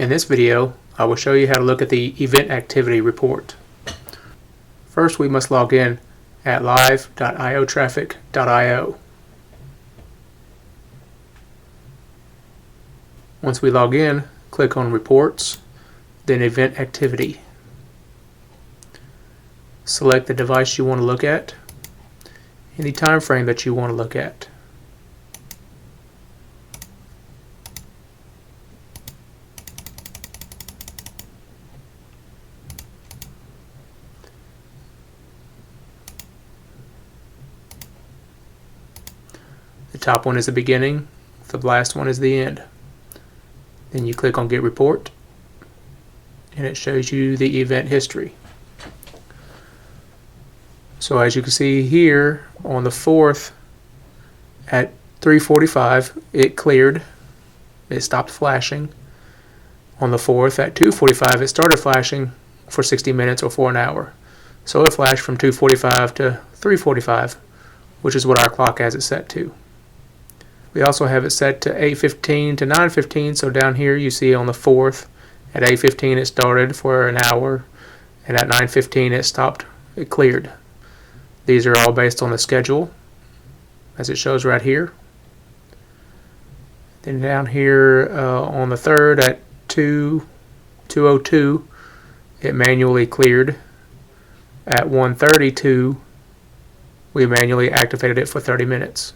In this video, I will show you how to look at the Event Activity report. First, we must log in at live.iotraffic.io. Once we log in, click on Reports, then Event Activity. Select the device you want to look at and the time frame that you want to look at. The top one is the beginning, the last one is the end. Then you click on Get Report, and it shows you the event history. So as you can see here, on the 4th at 3:45, it cleared. It stopped flashing. On the 4th at 2:45, it started flashing for 60 minutes or for an hour. So it flashed from 2:45 to 3:45, which is what our clock has it set to. We also have it set to 8:15 to 9:15, so down here you see on the 4th, at 8:15 it started for an hour, and at 9:15 it stopped, it cleared. These are all based on the schedule, as it shows right here. Then down here on the 3rd at 2:02, it manually cleared. At 1:32, we manually activated it for 30 minutes.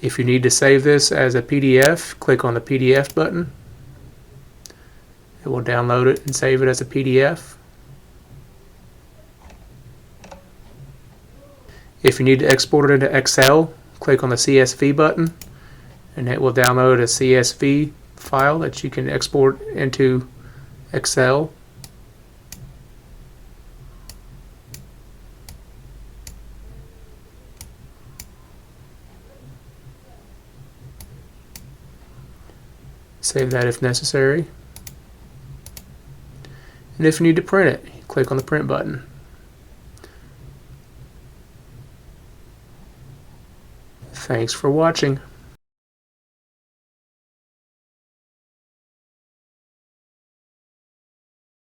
If you need to save this as a PDF, click on the PDF button. It will download it and save it as a PDF. If you need to export it into Excel, click on the CSV button, and it will download a CSV file that you can export into Excel. Save that if necessary. And if you need to print it, click on the print button. Thanks for watching.